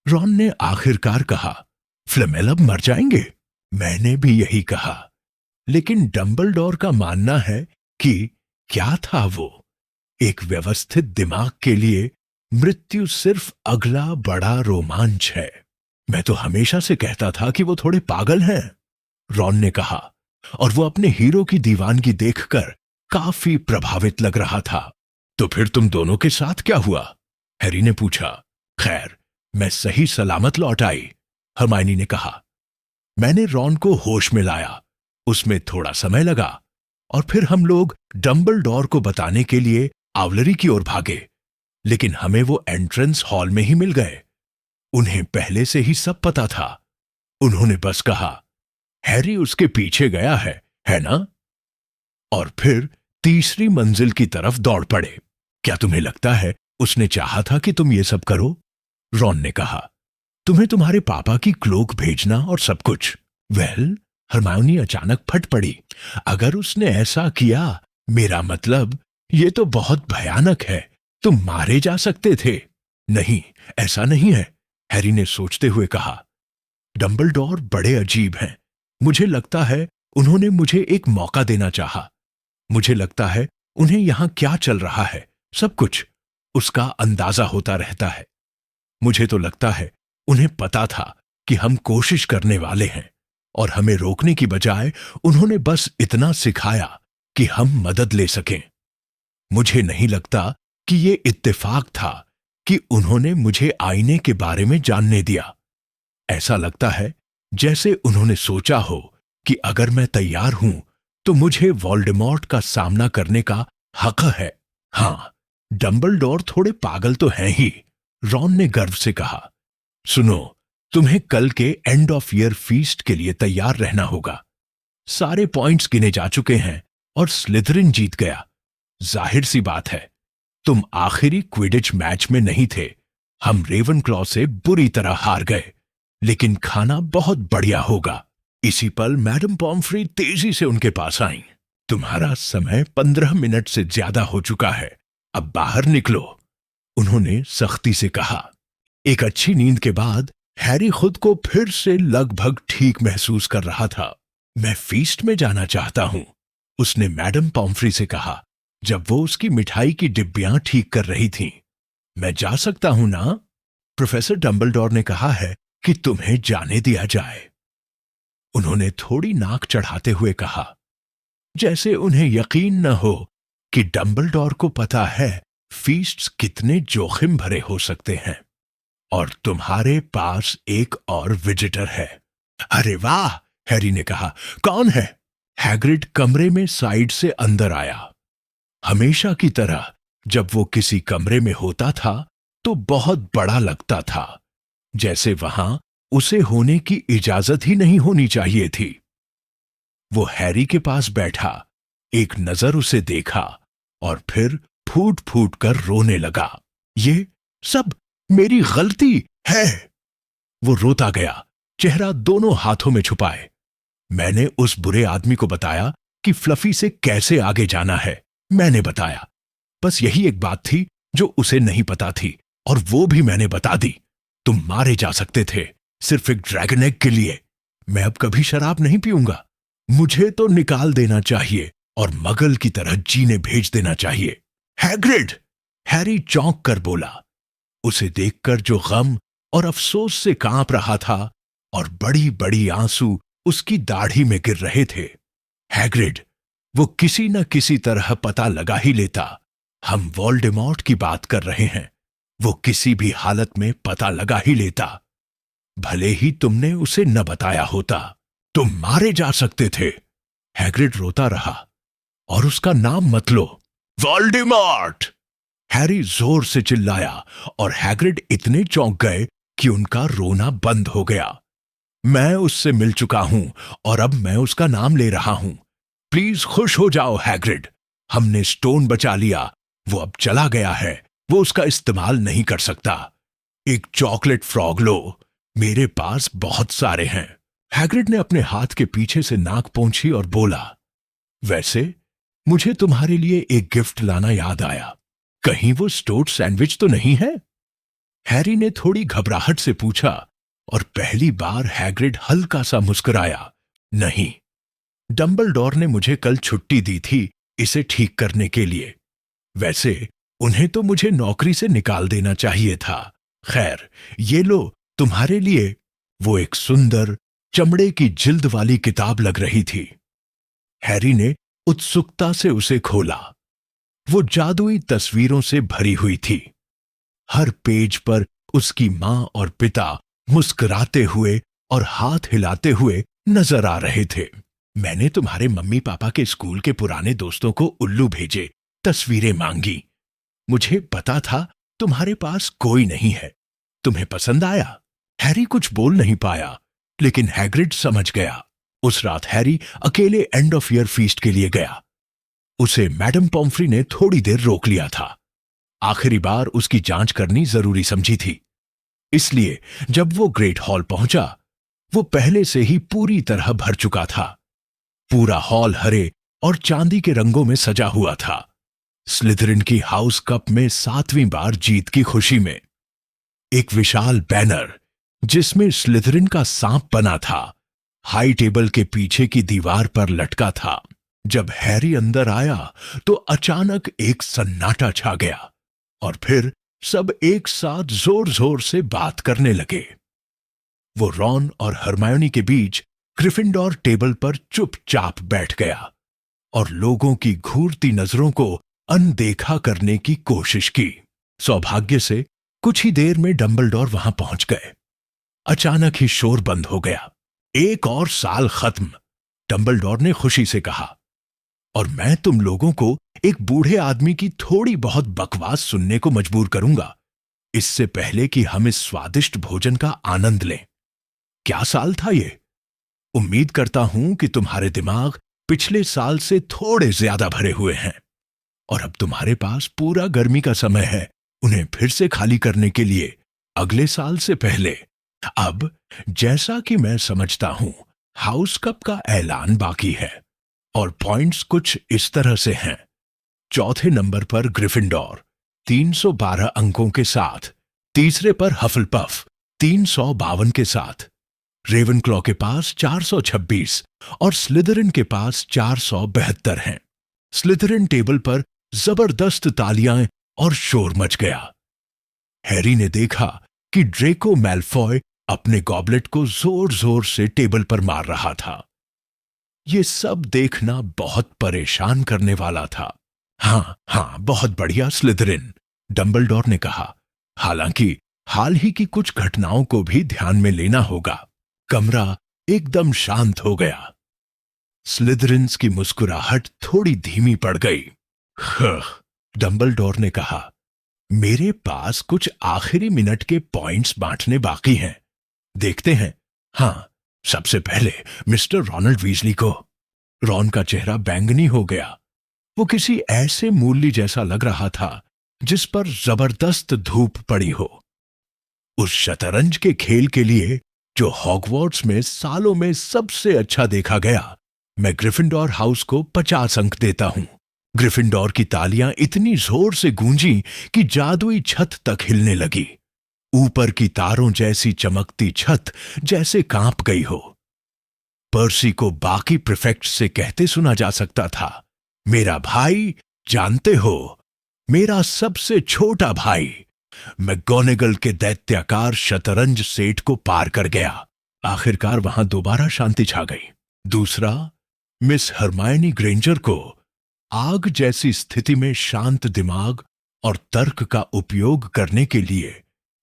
रॉन ने आखिरकार कहा। फ्लेमेल अब मर जाएंगे। मैंने भी यही कहा, लेकिन डंबलडोर का मानना है कि क्या था वो, एक व्यवस्थित दिमाग के लिए मृत्यु सिर्फ अगला बड़ा रोमांच है। मैं तो हमेशा से कहता था कि वो थोड़े पागल हैं, रॉन ने कहा, और वो अपने हीरो की दीवानगी देखकर काफी प्रभावित लग रहा था। तो फिर तुम दोनों के साथ क्या हुआ? हैरी ने पूछा। खैर, मैं सही सलामत लौट आई, हरमाइनी ने कहा। मैंने रॉन को होश में लाया, उसमें थोड़ा समय लगा, और फिर हम लोग डंबलडोर को बताने के लिए आवर की ओर भागे, लेकिन हमें वो एंट्रेंस हॉल में ही मिल गए। उन्हें पहले से ही सब पता था। उन्होंने बस कहा, हैरी उसके पीछे गया है ना? और फिर तीसरी मंजिल की तरफ दौड़ पड़े। क्या तुम्हें लगता है उसने चाहा था कि तुम ये सब करो? रॉन ने कहा, तुम्हें तुम्हारे पापा की क्लोक भेजना और सब कुछ। वेल, हरमायोनी अचानक फट पड़ी। अगर उसने ऐसा किया, मेरा मतलब ये तो बहुत भयानक है। तुम मारे जा सकते थे। नहीं, ऐसा नहीं है, हैरी ने सोचते हुए कहा। डंबलडोर बड़े अजीब हैं। मुझे लगता है उन्होंने मुझे एक मौका देना चाहा। मुझे लगता है उन्हें यहां क्या चल रहा है, सब कुछ उसका अंदाजा होता रहता है। मुझे तो लगता है उन्हें पता था कि हम कोशिश करने वाले हैं, और हमें रोकने की बजाय उन्होंने बस इतना सिखाया कि हम मदद ले सकें। मुझे नहीं लगता कि ये इत्तेफाक था कि उन्होंने मुझे आईने के बारे में जानने दिया। ऐसा लगता है जैसे उन्होंने सोचा हो कि अगर मैं तैयार हूं तो मुझे वोल्डेमॉर्ट का सामना करने का हक है। हां, डंबलडोर थोड़े पागल तो हैं ही, रॉन ने गर्व से कहा। सुनो, तुम्हें कल के एंड ऑफ ईयर फीस्ट के लिए तैयार रहना होगा। सारे पॉइंट्स गिने जा चुके हैं और स्लिथरिन जीत गया। जाहिर सी बात है, तुम आखिरी क्विडिच मैच में नहीं थे। हम रेवनक्लॉ से बुरी तरह हार गए, लेकिन खाना बहुत बढ़िया होगा। इसी पल मैडम पॉम्फ्री तेजी से उनके पास आईं। तुम्हारा समय 15 मिनट से ज्यादा हो चुका है, अब बाहर निकलो, उन्होंने सख्ती से कहा। एक अच्छी नींद के बाद हैरी खुद को फिर से लगभग ठीक महसूस कर रहा था। मैं फीस्ट में जाना चाहता हूं, उसने मैडम पॉम्फ्री से कहा जब वो उसकी मिठाई की डिब्बियां ठीक कर रही थीं। मैं जा सकता हूं ना? प्रोफेसर डंबलडोर ने कहा है कि तुम्हें जाने दिया जाए, उन्होंने थोड़ी नाक चढ़ाते हुए कहा, जैसे उन्हें यकीन न हो कि डंबलडोर को पता है फीस्ट्स कितने जोखिम भरे हो सकते हैं। और तुम्हारे पास एक और विजिटर है। अरे वाह, हैरी ने कहा। कौन है? हैग्रिड कमरे में साइड से अंदर आया। हमेशा की तरह जब वो किसी कमरे में होता था तो बहुत बड़ा लगता था, जैसे वहां उसे होने की इजाजत ही नहीं होनी चाहिए थी। वो हैरी के पास बैठा, एक नजर उसे देखा और फिर फूट फूट कर रोने लगा। ये सब मेरी गलती है, वो रोता गया, चेहरा दोनों हाथों में छुपाए। मैंने उस बुरे आदमी को बताया कि फ्लफी से कैसे आगे जाना है। मैंने बताया, बस यही एक बात थी जो उसे नहीं पता थी, और वो भी मैंने बता दी। तुम मारे जा सकते थे सिर्फ एक ड्रैगन एग के लिए। मैं अब कभी शराब नहीं पीऊंगा। मुझे तो निकाल देना चाहिए और मगल की तरह जीने भेज देना चाहिए। हैग्रिड, हैरी चौंक कर बोला। उसे देखकर जो गम और अफसोस से कांप रहा था और बड़ी बड़ी आंसू उसकी दाढ़ी में गिर रहे थे। हैग्रिड, वो किसी न किसी तरह पता लगा ही लेता। हम वोल्डेमॉर्ट की बात कर रहे हैं। वो किसी भी हालत में पता लगा ही लेता। भले ही तुमने उसे न बताया होता। तुम मारे जा सकते थे। हैग्रिड रोता रहा। और उसका नाम मत लो। वोल्डेमॉर्ट! हैरी जोर से चिल्लाया और हैग्रिड इतने चौंक गए कि उनका रोना बंद हो गया। मैं उससे मिल चुका हूं और अब मैं उसका नाम ले रहा हूं। प्लीज खुश हो जाओ हैग्रिड। हमने स्टोन बचा लिया। वो अब चला गया है। वो उसका इस्तेमाल नहीं कर सकता। एक चॉकलेट फ्रॉग लो, मेरे पास बहुत सारे हैं। हैग्रिड ने अपने हाथ के पीछे से नाक पोंछी और बोला, वैसे मुझे तुम्हारे लिए एक गिफ्ट लाना याद आया। कहीं वो स्टोड सैंडविच तो नहीं है? हैरी ने थोड़ी घबराहट से पूछा और पहली बार हैग्रिड हल्का सा मुस्कुराया। नहीं, डंबलडोर ने मुझे कल छुट्टी दी थी इसे ठीक करने के लिए। वैसे उन्हें तो मुझे नौकरी से निकाल देना चाहिए था। खैर, ये लो तुम्हारे लिए। वो एक सुंदर चमड़े की जिल्द वाली किताब लग रही थी। हैरी ने उत्सुकता से उसे खोला। वो जादुई तस्वीरों से भरी हुई थी। हर पेज पर उसकी मां और पिता मुस्कुराते हुए और हाथ हिलाते हुए नजर आ रहे थे। मैंने तुम्हारे मम्मी पापा के स्कूल के पुराने दोस्तों को उल्लू भेजे, तस्वीरें मांगी, मुझे पता था तुम्हारे पास कोई नहीं है। तुम्हें पसंद आया। हैरी कुछ बोल नहीं पाया, लेकिन हैग्रिड समझ गया। उस रात हैरी अकेले एंड ऑफ ईयर फीस्ट के लिए गया। उसे मैडम पॉम्फ्री ने थोड़ी देर रोक लिया था। आखिरी बार उसकी जांच करनी जरूरी समझी थी। इसलिए जब वो ग्रेट हॉल पहुंचा, वो पहले से ही पूरी तरह भर चुका था। पूरा हॉल हरे और चांदी के रंगों में सजा हुआ था, स्लिथरिन की हाउस कप में 7वीं बार जीत की खुशी में। एक विशाल बैनर जिसमें स्लिथरिन का सांप बना था, हाई टेबल के पीछे की दीवार पर लटका था। जब हैरी अंदर आया तो अचानक एक सन्नाटा छा गया और फिर सब एक साथ जोर जोर से बात करने लगे। वो रॉन और हरमायोनी के बीच ग्रिफिंडोर टेबल पर चुपचाप बैठ गया और लोगों की घूरती नजरों को अनदेखा करने की कोशिश की। सौभाग्य से कुछ ही देर में डंबलडोर वहां पहुंच गए। अचानक ही शोर बंद हो गया। एक और साल खत्म, डंबलडोर ने खुशी से कहा, और मैं तुम लोगों को एक बूढ़े आदमी की थोड़ी बहुत बकवास सुनने को मजबूर करूंगा, इससे पहले कि हम इस स्वादिष्ट भोजन का आनंद लें। क्या साल था ये? उम्मीद करता हूं कि तुम्हारे दिमाग पिछले साल से थोड़े ज्यादा भरे हुए हैं और अब तुम्हारे पास पूरा गर्मी का समय है उन्हें फिर से खाली करने के लिए, अगले साल से पहले। अब जैसा कि मैं समझता हूं, हाउस कप का ऐलान बाकी है और पॉइंट्स कुछ इस तरह से हैं। चौथे नंबर पर ग्रिफिंडोर 312 अंकों के साथ, तीसरे पर हफलपफ 352 के साथ, रेवनक्लॉ के पास 426 और स्लिथरिन के पास 472 हैं। स्लिथरिन टेबल पर जबरदस्त तालियां और शोर मच गया। हैरी ने देखा कि ड्रेको मैलफॉय अपने गॉबलेट को जोर जोर से टेबल पर मार रहा था। ये सब देखना बहुत परेशान करने वाला था। हाँ, बहुत बढ़िया स्लिथरिन, डंबलडोर ने कहा। हालांकि हाल ही की कुछ घटनाओं को भी ध्यान में लेना होगा। कमरा एकदम शांत हो गया। स्लिथरिन्स की मुस्कुराहट थोड़ी धीमी पड़ गई। डंबलडोर ने कहा, मेरे पास कुछ आखिरी मिनट के पॉइंट्स बांटने बाकी हैं। देखते हैं। हाँ, सबसे पहले मिस्टर रोनाल्ड वीजली को। रॉन का चेहरा बैंगनी हो गया। वो किसी ऐसे मूली जैसा लग रहा था जिस पर जबरदस्त धूप पड़ी हो। उस शतरंज के खेल के लिए जो हॉगवर्ट्स में सालों में सबसे अच्छा देखा गया, मैं ग्रिफिंडोर हाउस को 50 अंक देता हूं। ग्रिफिंडोर की तालियां इतनी जोर से गूंजी कि जादुई छत तक हिलने लगी। ऊपर की तारों जैसी चमकती छत जैसे कांप गई हो। पर्सी को बाकी प्रीफेक्ट्स से कहते सुना जा सकता था, मेरा भाई, जानते हो, मेरा सबसे छोटा भाई मैगोनेगल के दैत्याकार शतरंज सेट को पार कर गया। आखिरकार वहां दोबारा शांति छा गई। दूसरा, मिस हरमायनी ग्रेंजर को आग जैसी स्थिति में शांत दिमाग और तर्क का उपयोग करने के लिए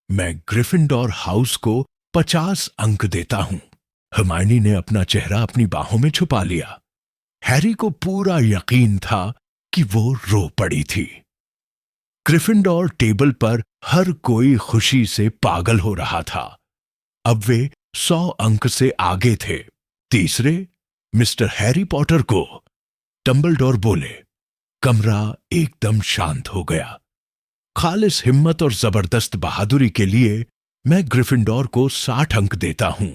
मैं ग्रिफिंडोर हाउस को 50 अंक देता हूं। हरमायनी ने अपना चेहरा अपनी बाहों में छुपा लिया। हैरी को पूरा यकीन था कि वो रो पड़ी थी। ग्रिफिंडोर टेबल पर हर कोई खुशी से पागल हो रहा था। अब वे 100 अंक से आगे थे। तीसरे, मिस्टर हैरी पॉटर को। डंबलडोर बोले। कमरा एकदम शांत हो गया। खालिस हिम्मत और जबरदस्त बहादुरी के लिए मैं ग्रिफिंडोर को 60 अंक देता हूं।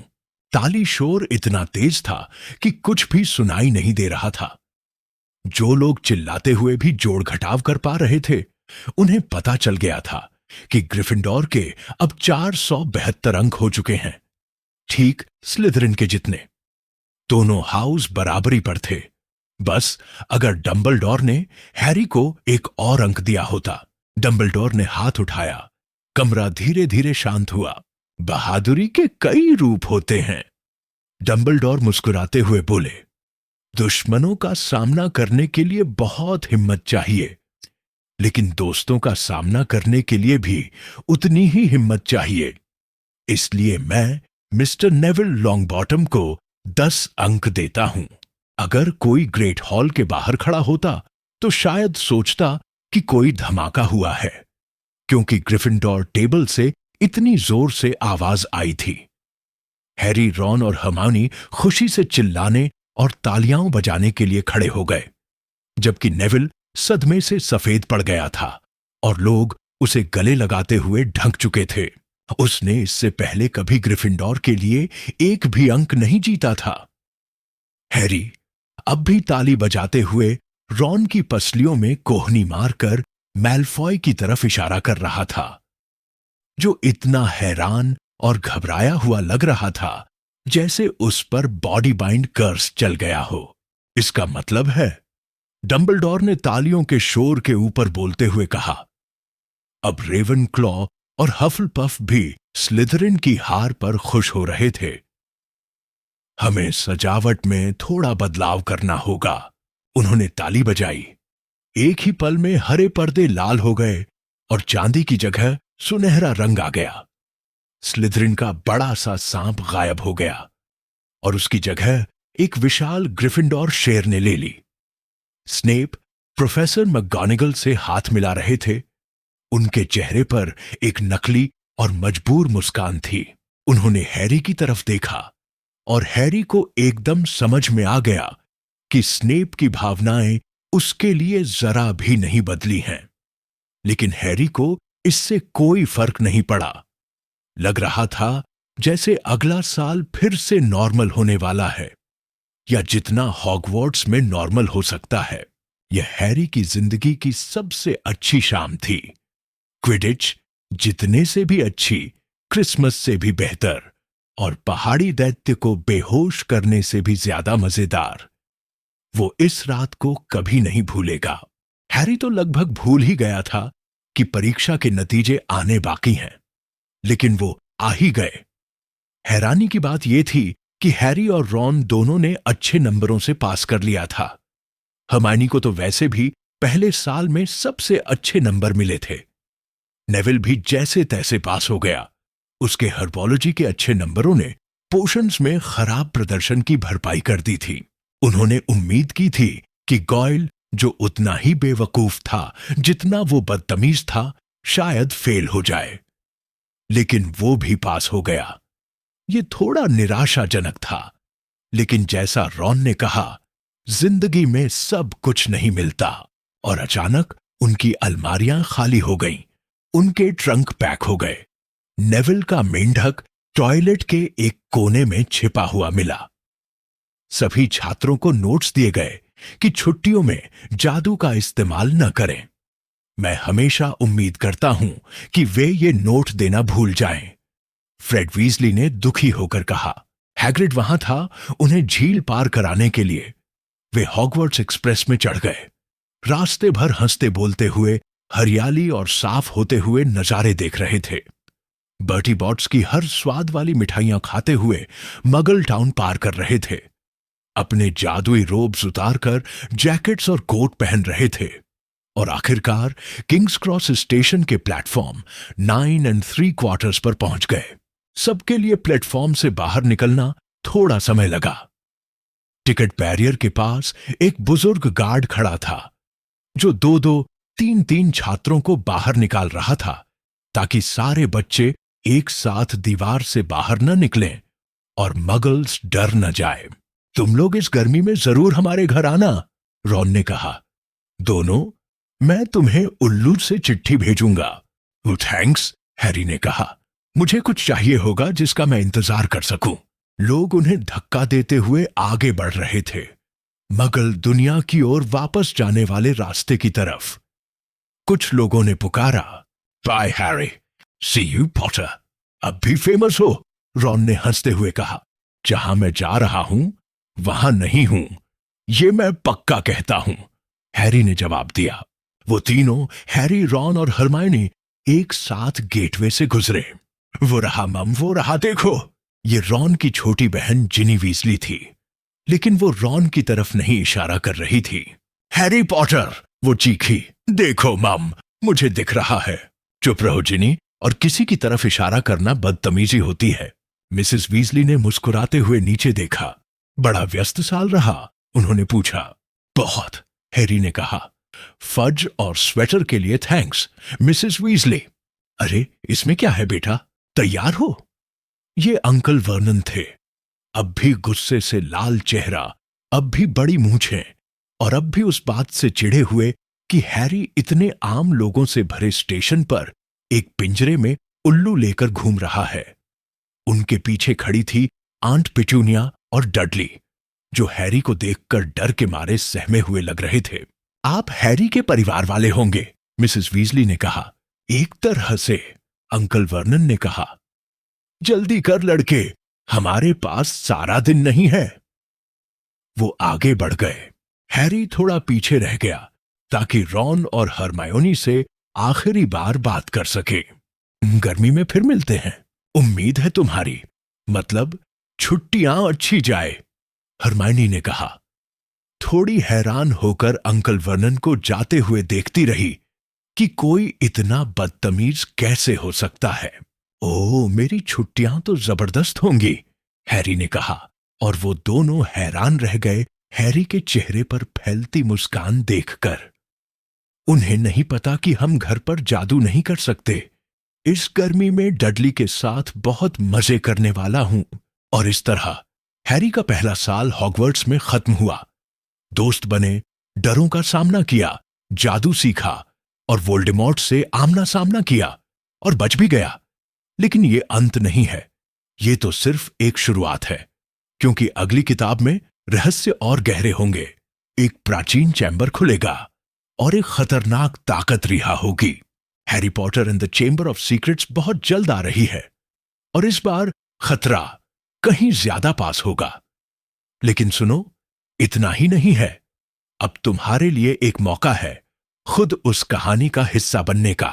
ताली शोर इतना तेज था कि कुछ भी सुनाई नहीं दे रहा था। जो लोग चिल्लाते हुए भी जोड़ घटाव कर पा रहे थे, उन्हें पता चल गया था कि ग्रिफिंडोर के अब 472 अंक हो चुके हैं, ठीक स्लिथरिन के जितने। दोनों हाउस बराबरी पर थे। बस अगर डंबलडोर ने हैरी को एक और अंक दिया होता। डंबलडोर ने हाथ उठाया। कमरा धीरे धीरे शांत हुआ। बहादुरी के कई रूप होते हैं। डंबलडोर मुस्कुराते हुए बोले, दुश्मनों का सामना करने के लिए बहुत हिम्मत चाहिए, लेकिन दोस्तों का सामना करने के लिए भी उतनी ही हिम्मत चाहिए। इसलिए मैं मिस्टर नेविल लॉन्गबॉटम को 10 अंक देता हूं। अगर कोई ग्रेट हॉल के बाहर खड़ा होता तो शायद सोचता कि कोई धमाका हुआ है, क्योंकि ग्रिफिंडोर टेबल से इतनी जोर से आवाज आई थी। हैरी, रॉन और हर्मायोनी खुशी से चिल्लाने और तालियां बजाने के लिए खड़े हो गए, जबकि नेविल सदमे से सफेद पड़ गया था और लोग उसे गले लगाते हुए ढंक चुके थे। उसने इससे पहले कभी ग्रिफिंडोर के लिए एक भी अंक नहीं जीता था। हैरी अब भी ताली बजाते हुए रॉन की पसलियों में कोहनी मारकर मैलफॉय की तरफ इशारा कर रहा था, जो इतना हैरान और घबराया हुआ लग रहा था जैसे उस पर बॉडी बाइंड कर्स चल गया हो। इसका मतलब है, डंबलडोर ने तालियों के शोर के ऊपर बोलते हुए कहा, अब रेवनक्लॉ और हफलपफ भी स्लिथरिन की हार पर खुश हो रहे थे। हमें सजावट में थोड़ा बदलाव करना होगा। उन्होंने ताली बजाई। एक ही पल में हरे पर्दे लाल हो गए और चांदी की जगह सुनहरा रंग आ गया। स्लिथरिन का बड़ा सा सांप गायब हो गया और उसकी जगह एक विशाल ग्रिफिंडोर शेर ने ले ली। स्नेप प्रोफेसर मैगोनागल से हाथ मिला रहे थे। उनके चेहरे पर एक नकली और मजबूर मुस्कान थी। उन्होंने हैरी की तरफ देखा और हैरी को एकदम समझ में आ गया कि स्नेप की भावनाएं उसके लिए जरा भी नहीं बदली हैं। लेकिन हैरी को इससे कोई फर्क नहीं पड़ा। लग रहा था जैसे अगला साल फिर से नॉर्मल होने वाला है, या जितना हॉगवर्ट्स में नॉर्मल हो सकता है। यह हैरी की जिंदगी की सबसे अच्छी शाम थी। क्विडिच जितने से भी अच्छी, क्रिसमस से भी बेहतर और पहाड़ी दैत्य को बेहोश करने से भी ज्यादा मजेदार। वो इस रात को कभी नहीं भूलेगा। हैरी तो लगभग भूल ही गया था कि परीक्षा के नतीजे आने बाकी हैं, लेकिन वो आ ही गए। हैरानी की बात यह थी कि हैरी और रॉन दोनों ने अच्छे नंबरों से पास कर लिया था। हर्मायोनी को तो वैसे भी पहले साल में सबसे अच्छे नंबर मिले थे। नेविल भी जैसे तैसे पास हो गया। उसके हर्बोलॉजी के अच्छे नंबरों ने पोशंस में खराब प्रदर्शन की भरपाई कर दी थी। उन्होंने उम्मीद की थी कि गॉयल, जो उतना ही बेवकूफ था जितना वो बदतमीज था, शायद फेल हो जाए, लेकिन वो भी पास हो गया। ये थोड़ा निराशाजनक था, लेकिन जैसा रॉन ने कहा, जिंदगी में सब कुछ नहीं मिलता। और अचानक उनकी अलमारियां खाली हो गईं, उनके ट्रंक पैक हो गए। नेविल का मेंढक टॉयलेट के एक कोने में छिपा हुआ मिला। सभी छात्रों को नोट्स दिए गए कि छुट्टियों में जादू का इस्तेमाल न करें। मैं हमेशा उम्मीद करता हूं कि वे ये नोट देना भूल जाएं, फ्रेड वीजली ने दुखी होकर कहा। हैग्रिड वहां था उन्हें झील पार कराने के लिए। वे हॉगवर्ट्स एक्सप्रेस में चढ़ गए। रास्ते भर हंसते बोलते हुए, हरियाली और साफ होते हुए नजारे देख रहे थे। बर्टी बॉट्स की हर स्वाद वाली मिठाइयां खाते हुए मगल टाउन पार कर रहे थे। अपने जादुई रोब्स उतारकर जैकेट्स और कोट पहन रहे थे और आखिरकार किंग्स क्रॉस स्टेशन के प्लेटफॉर्म 9 3/4 पर पहुंच गए। सबके लिए प्लेटफॉर्म से बाहर निकलना थोड़ा समय लगा। टिकट बैरियर के पास एक बुजुर्ग गार्ड खड़ा था, जो 2-2, 3-3 छात्रों को बाहर निकाल रहा था, ताकि सारे बच्चे एक साथ दीवार से बाहर न निकलें और मगल्स डर न जाए। तुम लोग इस गर्मी में जरूर हमारे घर आना, रॉन ने कहा। दोनों, मैं तुम्हें उल्लू से चिट्ठी भेजूंगा। थैंक्स, हैरी ने कहा। मुझे कुछ चाहिए होगा जिसका मैं इंतजार कर सकूं। लोग उन्हें धक्का देते हुए आगे बढ़ रहे थे, मगल दुनिया की ओर वापस जाने वाले रास्ते की तरफ। कुछ लोगों ने पुकारा, bye Harry, see you Potter. अब भी फेमस हो, रॉन ने हंसते हुए कहा। जहां मैं जा रहा हूं वहां नहीं हूं, ये मैं पक्का कहता हूं, हैरी ने जवाब दिया। वो तीनों, हैरी, रॉन और हर्मायोनी, एक साथ गेटवे से गुजरे। वो रहा मम, वो रहा देखो। ये रॉन की छोटी बहन जिनी वीजली थी, लेकिन वो रॉन की तरफ नहीं इशारा कर रही थी। हैरी पॉटर, वो चीखी। देखो मम, मुझे दिख रहा है। चुप रहो जिनी, और किसी की तरफ इशारा करना बदतमीजी होती है। मिसेस वीजली ने मुस्कुराते हुए नीचे देखा। बड़ा व्यस्त साल रहा, उन्होंने पूछा। बहुत, हैरी ने कहा। फज और स्वेटर के लिए थैंक्स, मिसेस वीजली। अरे, इसमें क्या है बेटा, तैयार हो? ये अंकल वर्नन थे, अब भी गुस्से से लाल चेहरा, अब भी बड़ी मूंछें, और अब भी उस बात से चिढ़े हुए कि हैरी इतने आम लोगों से भरे स्टेशन पर एक पिंजरे में उल्लू लेकर घूम रहा है। उनके पीछे खड़ी थी आंट पिटूनिया और डडली, जो हैरी को देखकर डर के मारे सहमे हुए लग रहे थे। आप हैरी के परिवार वाले होंगे, मिसेस वीजली ने कहा। एक तरह से, अंकल वर्नन ने कहा। जल्दी कर लड़के, हमारे पास सारा दिन नहीं है। वो आगे बढ़ गए। हैरी थोड़ा पीछे रह गया ताकि रॉन और हरमायोनी से आखिरी बार बात कर सके। गर्मी में फिर मिलते हैं, उम्मीद है तुम्हारी, मतलब छुट्टियां अच्छी जाए, हरमायोनी ने कहा। थोड़ी हैरान होकर अंकल वर्नन को जाते हुए देखती रही कि कोई इतना बदतमीज कैसे हो सकता है। ओह, मेरी छुट्टियां तो जबरदस्त होंगी, हैरी ने कहा, और वो दोनों हैरान रह गए हैरी के चेहरे पर फैलती मुस्कान देखकर। उन्हें नहीं पता कि हम घर पर जादू नहीं कर सकते। इस गर्मी में डडली के साथ बहुत मजे करने वाला हूं। और इस तरह हैरी का पहला साल हॉगवर्ट्स में खत्म हुआ। दोस्त बने, डरों का सामना किया, जादू सीखा और वोल्डेमॉर्ट से आमना सामना किया और बच भी गया। लेकिन ये अंत नहीं है, ये तो सिर्फ एक शुरुआत है, क्योंकि अगली किताब में रहस्य और गहरे होंगे। एक प्राचीन चैम्बर खुलेगा और एक खतरनाक ताकत रिहा होगी। Harry Potter and the chamber of secrets बहुत जल्द आ रही है, और इस बार खतरा कहीं ज्यादा पास होगा। लेकिन सुनो, इतना ही नहीं है, अब तुम्हारे लिए एक मौका है खुद उस कहानी का हिस्सा बनने का।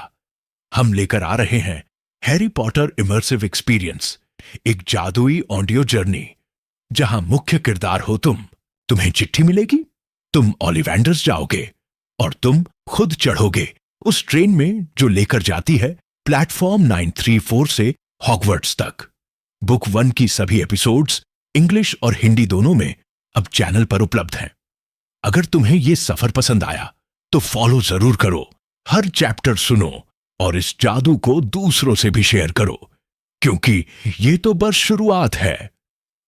हम लेकर आ रहे हैं हैरी पॉटर इमर्सिव एक्सपीरियंस, एक जादुई ऑडियो जर्नी, जहां मुख्य किरदार हो तुम। तुम्हें चिट्ठी मिलेगी, तुम ओलिवेंडर्स जाओगे और तुम खुद चढ़ोगे उस ट्रेन में जो लेकर जाती है प्लेटफॉर्म 934 से हॉगवर्ट्स तक। बुक 1 की सभी एपिसोड्स इंग्लिश और हिंदी दोनों में अब चैनल पर उपलब्ध हैं। अगर तुम्हें यह सफर पसंद आया तो फॉलो जरूर करो, हर चैप्टर सुनो और इस जादू को दूसरों से भी शेयर करो, क्योंकि ये तो बस शुरुआत है।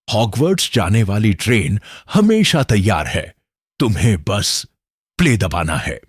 हॉगवर्ट्स जाने वाली ट्रेन हमेशा तैयार है, तुम्हें बस प्ले दबाना है।